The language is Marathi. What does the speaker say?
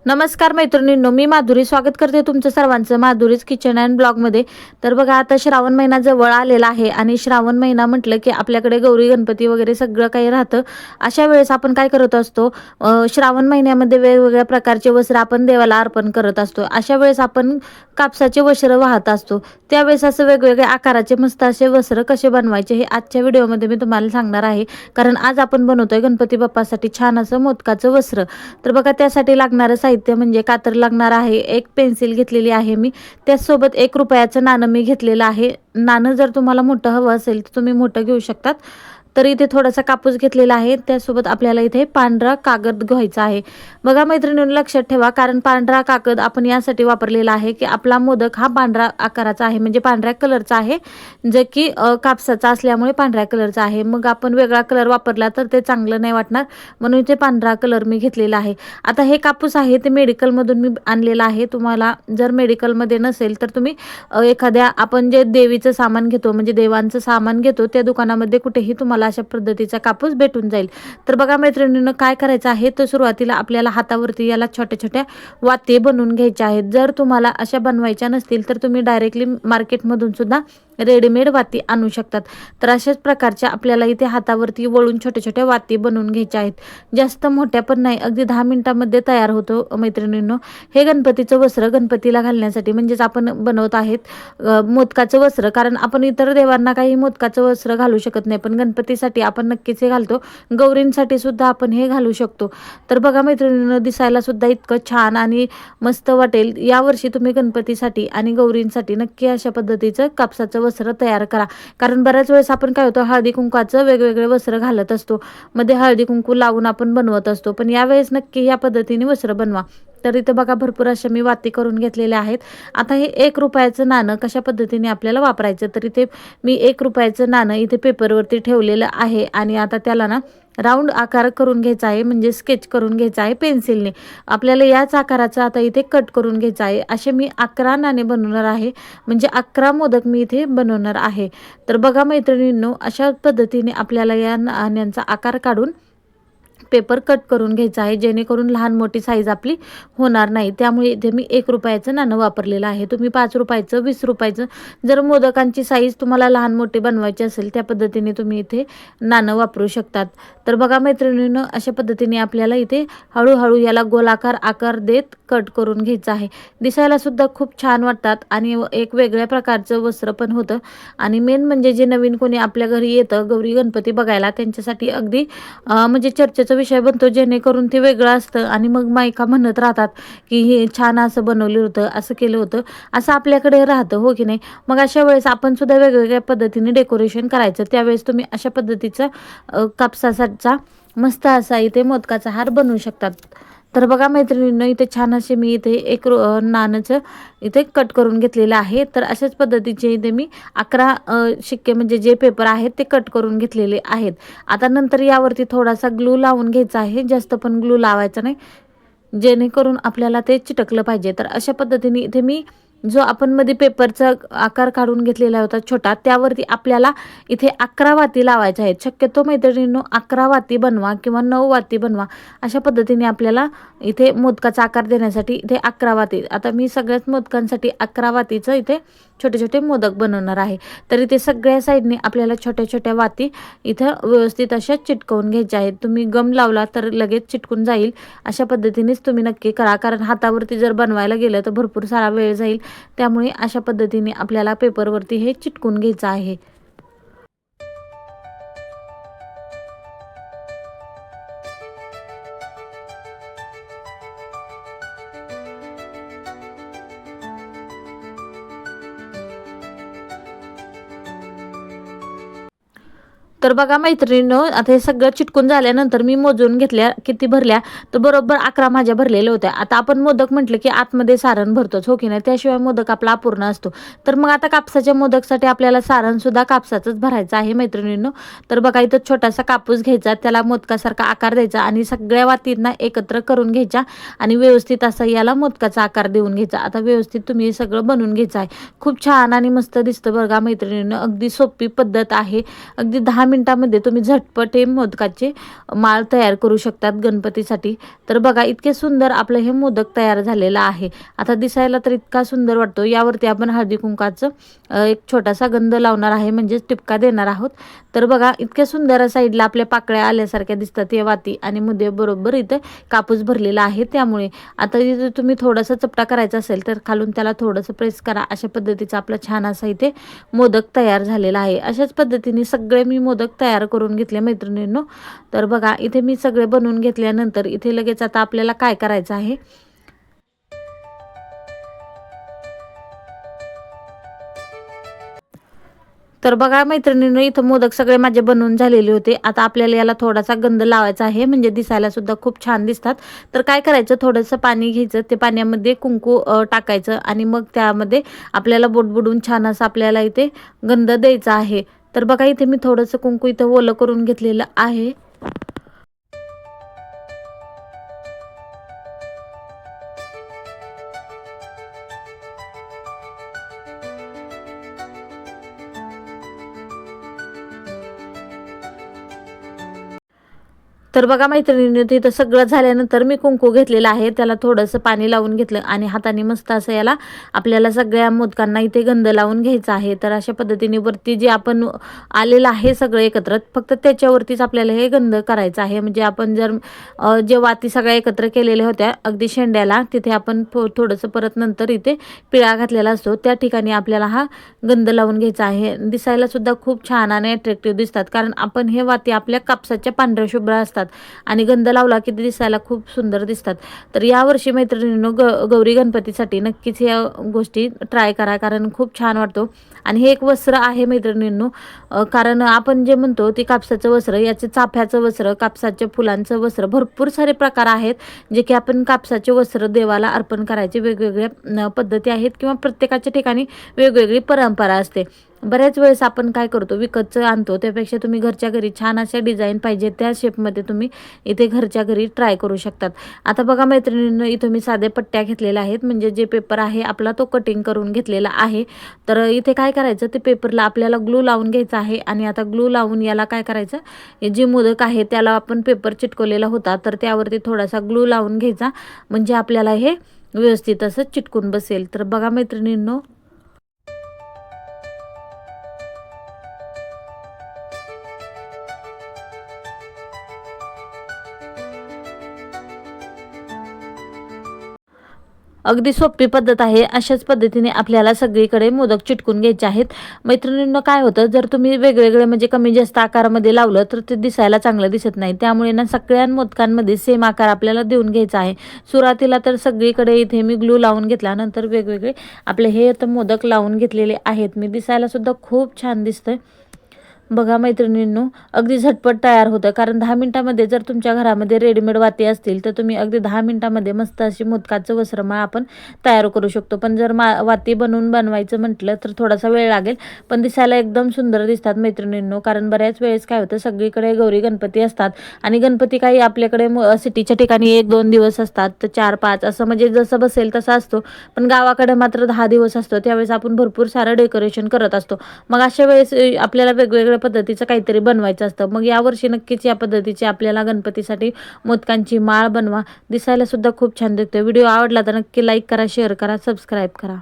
नमस्कार मैत्रिणींनो, मी माधुरी स्वागत करते तुमचं सर्वांचं माधुरीज किचन अँड ब्लॉगमध्ये. तर बघा, आता श्रावण महिना जवळ आलेला आहे आणि श्रावण महिना म्हटलं की आपल्याकडे गौरी गणपती वगैरे सगळं काही राहतं. अशा वेळेस आपण काय करत असतो, श्रावण महिन्यामध्ये वेगवेगळ्या प्रकारचे वस्त्र आपण देवाला अर्पण करत असतो. अशा वेळेस आपण कापसाचे वस्त्र वाहत असतो. त्यावेळेस असं वेगवेगळ्या आकाराचे मस्त असे वस्त्र कसे बनवायचे हे आजच्या व्हिडिओमध्ये मी तुम्हाला सांगणार आहे. कारण आज आपण बनवतोय गणपती बाप्पासाठी छान असं मोदकाचं वस्त्र. तर बघा, त्यासाठी लागणारं साहित्य म्हणजे कातर लागणार आहे, एक पेन्सिल घेतलेली आहे मी, त्याचसोबत ₹1 नाणं मी घेतलेलं आहे. नाणं जर तुम्हाला मोठं हवं असेल तर तुम्ही मोठं घेऊ शकतात. तर इथे थोडासा कापूस घेतलेला आहे, त्यासोबत आपल्याला इथे पांढरा कागद घ्यायचा आहे. बघा मैत्रिणींनो, लक्षात ठेवा, कारण पांढरा कागद आपण यासाठी वापरलेला आहे की आपला मोदक हा पांढरा आकाराचा आहे, म्हणजे पांढऱ्या कलरचा आहे, जे की कापसाचा असल्यामुळे पांढऱ्या कलरचा आहे. मग आपण वेगळा कलर वापरला तर ते चांगलं नाही वाटणार, म्हणून इथे पांढरा कलर मी घेतलेला आहे. आता हे कापूस आहे ते मेडिकलमधून मी आणलेला आहे. तुम्हाला जर मेडिकलमध्ये नसेल तर तुम्ही एखाद्या आपण जे देवीचं सामान घेतो, म्हणजे देवांचं सामान घेतो, त्या दुकानामध्ये कुठेही तुम्हाला अशा पद्धतीचा कापूस भेटून जाईल. तर बघा मैत्रिणींनो, काय करायचं आहे तर सुरुवातीला आपल्याला हातावरती याला छोट्या छोट्या वाती बनवून घ्यायच्या आहेत. जर तुम्हाला अशा बनवायच्या नसतील तर तुम्ही डायरेक्टली मार्केटमधून सुद्धा रेडीमेड वाती आणू शकतात. तर अशाच प्रकारच्या आपल्याला इथे हातावरती वळून छोट्या छोट्या वाती बनवून घ्यायच्या आहेत. जास्त मोठ्या पण नाही, अगदी 10 मिनिटांमध्ये तयार होतो मैत्रिणींनो. हे गणपतीचं वस्त्र गणपतीला घालण्यासाठी, म्हणजेच आपण बनवत आहेत मोदकाचं वस्त्र. कारण आपण इतर देवांना काही मोदकाचं वस्त्र घालू शकत नाही, पण गणपतीसाठी आपण नक्कीच हे घालतो. गौरींसाठी सुद्धा आपण हे घालू शकतो. तर बघा मैत्रिणींनो, दिसायला सुद्धा इतकं छान आणि मस्त वाटेल. यावर्षी तुम्ही गणपतीसाठी आणि गौरींसाठी नक्की अशा पद्धतीचं कापसाचं वस्त्र तयार करा. कारण बऱ्याच वेळेस आपण काय होतं, हळदी कुंकाचं वेगवेगळे वस्त्र घालत असतो, मध्ये हळदी कुंकू लावून आपण बनवत असतो, पण यावेळेस नक्की या पद्धतीने वस्त्र बनवा. तर इथे बघा, भरपूर अशा मी वाती करून घेतलेल्या आहेत. आता हे ₹1 नाणं कशा पद्धतीने आपल्याला वापरायचं, तर इथे मी ₹1 नाणं इथे पेपरवरती ठेवलेलं आहे आणि आता त्याला ना राऊंड आकार करून घ्यायचा आहे, म्हणजे स्केच करून घ्यायचा आहे पेन्सिलने. आपल्याला याच आकाराचा आता इथे कट करून घ्यायचा आहे. असे मी 11 नाणे बनवणार आहे, म्हणजे 11 मोदक मी इथे बनवणार आहे. तर बघा मैत्रिणींनो, अशा पद्धतीने आपल्याला या नाण्यांचा आकार काढून पेपर कट करून घ्यायचा आहे, जेणेकरून लहान मोठी साईज आपली होणार नाही. त्यामुळे इथे मी ₹1 नाणं वापरलेलं आहे. तुम्ही ₹5, ₹20, जर मोदकांची साईज तुम्हाला लहान मोठी बनवायची असेल त्या पद्धतीने तुम्ही इथे नाणं वापरू शकतात. तर बघा मैत्रिणींनो, अशा पद्धतीने आपल्याला इथे हळूहळू याला गोलाकार आकार देत कट करून घ्यायचं आहे. दिसायला सुद्धा खूप छान वाटतात आणि एक वेगळ्या प्रकारचं वस्त्र पण होतं. आणि मेन म्हणजे जे नवीन कोणी आपल्या घरी येतं गौरी गणपती बघायला, त्यांच्यासाठी अगदी म्हणजे चर्चेचा विषय बनतो, जेणेकरून ते वेगळं असतं आणि मग मायका म्हणत राहतात की हे छान असं बनवलं होतं, असं केलं होतं, असं आपल्याकडे राहतं, हो की नाही. मग अशा वेळेस आपण सुद्धा वेगवेगळ्या पद्धतीने डेकोरेशन करायचं. त्यावेळेस तुम्ही अशा पद्धतीचा कापसाचा मस्त असा इथे मोदकाचा हार बनवू शकतात. तर बघा मैत्रिणींनो, इथे छान असे मी इथे एक नाण्याचं इथे कट करून घेतलेलं आहे. तर अशाच पद्धतीचे इथे मी 11 शिक्के, म्हणजे जे पेपर आहेत ते कट करून घेतलेले आहेत. आता नंतर यावरती थोडासा ग्लू लावून घ्यायचा आहे, जास्त पण ग्लू लावायचा नाही, जेणेकरून आपल्याला ते चिटकलं पाहिजे. तर अशा पद्धतीने इथे मी जो आपण मध्ये पेपरचा आकार काढून घेतलेला होता छोटा, त्यावरती आपल्याला इथे 11 वाती लावायच्या आहेत. शक्यतो मैत्रिणींनो 11 वाती बनवा किंवा 9 वाती बनवा. अशा पद्धतीने आपल्याला इथे मोदकाचा आकार देण्यासाठी इथे 11 वाती. आता मी सगळ्याच मोदकांसाठी 11 वातीचं इथे छोटे छोटे मोदक बनवणार आहे. तर इथे सगळ्या साईडने आपल्याला छोट्या छोट्या वाती इथं व्यवस्थित अशा चिटकवून घ्यायच्या आहेत. तुम्ही गम लावला तर लगेच चिटकून जाईल. अशा पद्धतीनेच तुम्ही नक्की करा, कारण हातावरती जर बनवायला गेलं तर भरपूर सारा वेळ जाईल. त्यामुळे अशा पद्धतीने आपल्याला पेपरवरती हे चिटकून घ्यायचं आहे. तर बघा मैत्रिणींनो, आता हे सगळं चिटकून झाल्यानंतर मी मोजून घेतल्या किती भरल्या, तर बरोबर 11 माझ्या भरलेल्या होत्या. आता आपण मोदक म्हटलं की आतमध्ये सारण भरतोच, हो की नाही, त्याशिवाय मोदक आपला अपूर्ण असतो. तर मग आता कापसाच्या मोदकसाठी आपल्याला सारण सुद्धा कापसाचंच भरायचं आहे मैत्रिणींनो. तर बघा, इथं छोटासा कापूस घ्यायचा, त्याला मोदकासारखा आकार द्यायचा आणि सगळ्या वातींना एकत्र करून घ्यायच्या आणि व्यवस्थित असा याला मोदकाचा आकार देऊन घ्यायचा. आता व्यवस्थित तुम्ही हे सगळं बनवून घ्यायचं आहे. खूप छान आणि मस्त दिसतं बघा मैत्रिणींनो. अगदी सोपी पद्धत आहे. अगदी 10 मिनिटामध्ये तुम्ही झटपट हे मोदकाचे माळ तयार करू शकतात गणपतीसाठी। तर बघा इतके सुंदर आपलं हे मोदक तयार झालेलं आहे। आता दिसायला तर इतका सुंदर वाटतो। यावरती आपण हळदी कुंकाचं एक छोटासा गंध लावणार आहे, म्हणजे टिपका देणार आहोत। तर बघा इतक्या सुंदर साईडला आपल्या पाकळ्या आल्यासारख्या दिसतात या वाती, आणि मध्ये बरोबर इथे कापूस भरलेला आहे। त्यामुळे आता इथे तुम्ही थोडासा चपटा करायचा असेल तर खालून त्याला थोडंसं प्रेस करा। अशा पद्धतीचा आपला छान असा इथे मोदक तयार झालेला आहे। अशाच पद्धतीने सगळे मी मोदक तयार करून घेतले मैत्रिणींनो। तर बघा इथे मी सगळे बनवून घेतल्यानंतर इथे लगेच आता आपल्याला काय करायचं आहे, तर बघा मैत्रिणींनो इथं मोदक सगळे माझे बनवून झालेले होते। आता आपल्याला याला थोडासा गंध लावायचा आहे, म्हणजे दिसायला सुद्धा खूप छान दिसतात। तर काय करायचं, थोडंसं पाणी घ्यायचं, ते पाण्यामध्ये कुंकू टाकायचं, आणि मग त्यामध्ये आपल्याला बुडबुडून छान असं आपल्याला इथे गंध द्यायचा आहे। तर बघा इथे मी थोडंसं कुंकू इथं ओलं करून घेतलेलं आहे। तर बघा मैत्रिणींनो तिथं सगळं झाल्यानंतर मी कुंकू घेतलेलं आहे, त्याला थोडंसं पाणी लावून घेतलं, आणि हाताने मस्त असं याला आपल्याला सगळ्या मोदकांना इथे गंध लावून घ्यायचा आहे। तर अशा पद्धतीने वरती जे आपण आलेलं आहे सगळं एकत्र, फक्त त्याच्यावरतीच आपल्याला हे गंध करायचं आहे। म्हणजे आपण जर जे वाती सगळ्या एकत्र केलेल्या होत्या अगदी शेंड्याला, तिथे आपण थोडंसं परत नंतर इथे पिळा घातलेला असतो, त्या ठिकाणी आपल्याला हा गंध लावून घ्यायचा आहे। दिसायला सुद्धा खूप छान आणि अट्रॅक्टिव्ह दिसतात, कारण आपण हे वाती आपल्या कापसाच्या पांढऱ्या शुभ्र असतात, आणि गंध लावला की दिसायला खूप सुंदर दिसतात। तर यावर्षी मैत्रिणींनो गौरी गणपतीसाठी नक्कीच या गोष्टी ट्राय करा, कारण खूप छान वाटतो। आणि हे एक वस्त्र आहे मैत्रिणींनो, कारण आपण जे म्हणतो ते कापसाचं वस्त्र, याचे चाफ्याचं वस्त्र, कापसाच्या फुलांचं वस्त्र, भरपूर सारे प्रकार आहेत जे की आपण कापसाचे वस्त्र देवाला अर्पण करायचे वेगवेगळ्या पद्धती आहेत, किंवा प्रत्येकाच्या ठिकाणी वेगवेगळी परंपरा असते। बऱ्याच वेळेस आपण काय करतो, विकतचं आणतो, त्यापेक्षा तुम्ही घरच्या घरी छान अशा डिझाईन पाहिजे त्या शेपमध्ये तुम्ही इथे घरच्या घरी ट्राय करू शकतात। आता बघा मैत्रिणींनो इथं मी साधे पट्ट्या घेतलेल्या आहेत, म्हणजे जे पेपर आहे आपला तो कटिंग करून घेतलेला आहे। तर इथे काय करायचं, ते पेपरला आपल्याला ग्लू लावून घ्यायचा आहे, आणि आता ग्लू लावून याला काय करायचं, जे मोदक आहे त्याला आपण पेपर चिटकवलेला होता, तर त्यावरती थोडासा ग्लू लावून घ्यायचा, म्हणजे आपल्याला हे व्यवस्थित असं चिटकून बसेल। तर बघा मैत्रिणींनो अगदी सोपी पद्धत आहे। अशाच पद्धतीने आपल्याला सगळीकडे मोदक चिटकून घ्यायचे आहेत। मैत्रिणींनो काय होतं, जर तुम्ही वेगवेगळे म्हणजे कमी जास्त आकारामध्ये लावलं तर ते दिसायला चांगलं दिसत नाही, त्यामुळे ना सगळ्या मोदकांमध्ये सेम आकार आपल्याला देऊन घ्यायचा आहे। सुरुवातीला तर सगळीकडे इथे मी ग्लू लावून घेतला, नंतर वेगवेगळे आपले हे आता मोदक लावून घेतलेले आहेत मी। दिसायला सुद्धा खूप छान दिसतंय। बघा मैत्रिणींनो अगदी झटपट तयार होतं, कारण 10 मिनिटामध्ये जर तुमच्या घरामध्ये रेडीमेड वाती असतील तर तुम्ही अगदी 10 मिनिटामध्ये मस्त अशी मोदकाचं वस्त्रमाळ आपण तयार करू शकतो। पण जर वाती बनवायचं म्हटलं तर थोडासा वेळ लागेल, पण दिसायला एकदम सुंदर दिसतात मैत्रिणींनो। कारण बऱ्याच वेळेस काय होतं, सगळीकडे गौरी गणपती असतात, आणि गणपती काही आपल्याकडे सिटीच्या ठिकाणी 1-2 दिवस असतात, तर 4-5 असं म्हणजे जसं बसेल तसं असतो, पण गावाकडे मात्र 10 दिवस असतो। त्यावेळेस आपण भरपूर सारं डेकोरेशन करत असतो। मग अशा वेळेस आपल्याला वेगवेगळ्या पद्धतीचं काहीतरी बनवायचं असतं। मग यावर्षी नक्कीच या पद्धतीची आपल्याला गणपतीसाठी मोदकांची माळ बनवा, दिसायला सुद्धा खूप छान दिसते। व्हिडिओ आवडला तर नक्की लाईक करा, शेअर करा, सबस्क्राईब करा।